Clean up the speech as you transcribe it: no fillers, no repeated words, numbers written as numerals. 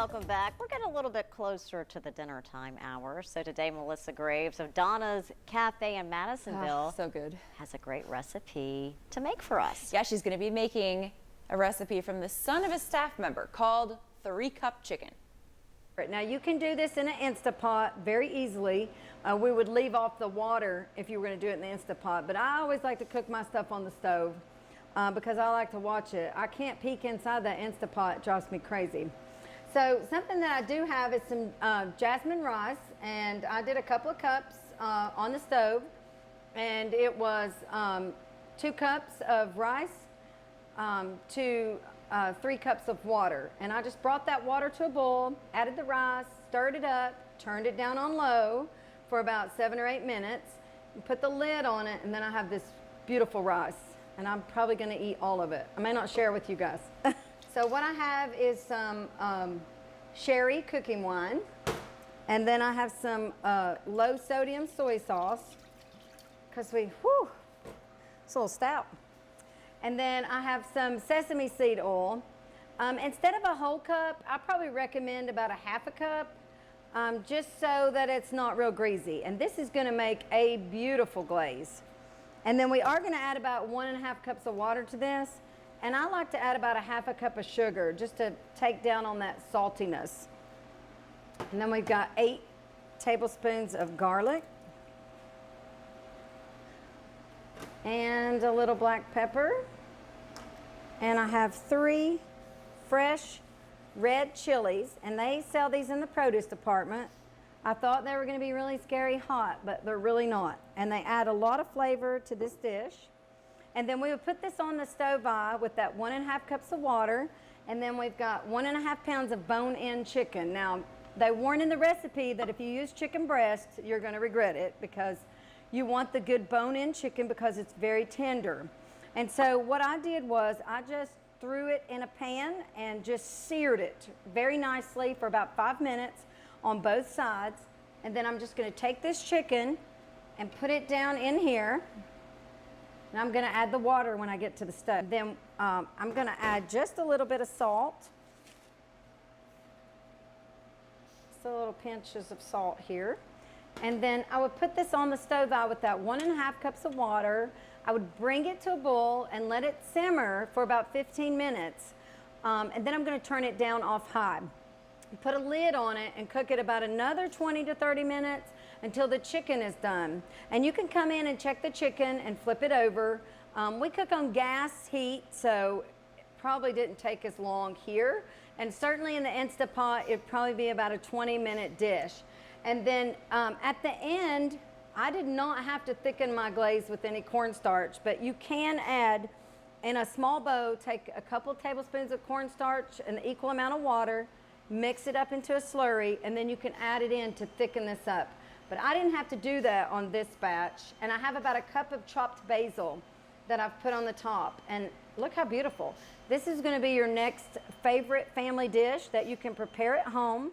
welcome back. We're getting a little bit closer to the dinner time hour. So today, Melissa Graves of Donna's Cafe in Madisonville so good. has a great recipe to make for us. Yeah, she's going to be making a recipe from the son of a staff member called 3-cup chicken. Now you can do this in an Instapot very easily. We would leave off the water if you were going to do it in the Instapot, but I always like to cook my stuff on the stove because I like to watch it. I can't peek inside that Instapot, it drives me crazy. So something that I do have is some jasmine rice, and I did a couple of cups on the stove, and it was 2 cups of rice to 3 cups of water. And I just brought that water to a boil, added the rice, stirred it up, turned it down on low for about 7 or 8 minutes, and put the lid on it, and then I have this beautiful rice. And I'm probably going to eat all of it. I may not share with you guys. So what I have is some sherry cooking wine, and then I have some low sodium soy sauce, because it's a little stout. And then I have some sesame seed oil. Instead of a whole cup, I probably recommend about a half a cup, just so that it's not real greasy. And this is going to make a beautiful glaze. And then we are going to add about 1.5 cups of water to this. And I like to add about a half a cup of sugar just to take down on that saltiness. And then we've got 8 tablespoons of garlic. And a little black pepper. And I have 3 fresh red chilies, and they sell these in the produce department. I thought they were going to be really scary hot, but they're really not. And they add a lot of flavor to this dish. And then we would put this on the stove with that 1.5 cups of water, and then we've got 1.5 pounds of bone-in chicken. Now, they warn in the recipe that if you use chicken breast, you're going to regret it, because you want the good bone-in chicken because it's very tender. And so what I did was I just threw it in a pan and just seared it very nicely for about 5 minutes on both sides. And then I'm just going to take this chicken and put it down in here. And I'm going to add the water when I get to the stove. Then I'm going to add just a little bit of salt. Just a little pinches of salt here. And then I would put this on the stove with that 1.5 cups of water. I would bring it to a boil and let it simmer for about 15 minutes. And then I'm going to turn it down off high. Put a lid on it and cook it about another 20 to 30 minutes until the chicken is done. And you can come in and check the chicken and flip it over. We cook on gas heat, so it probably didn't take as long here. And certainly in the Instapot, it'd probably be about a 20-minute dish. And then at the end, I did not have to thicken my glaze with any cornstarch, but you can add in a small bowl, take a couple tablespoons of cornstarch, an equal amount of water, mix it up into a slurry, and then you can add it in to thicken this up. But I didn't have to do that on this batch. And I have about a cup of chopped basil that I've put on the top. And look how beautiful. This is going to be your next favorite family dish that you can prepare at home.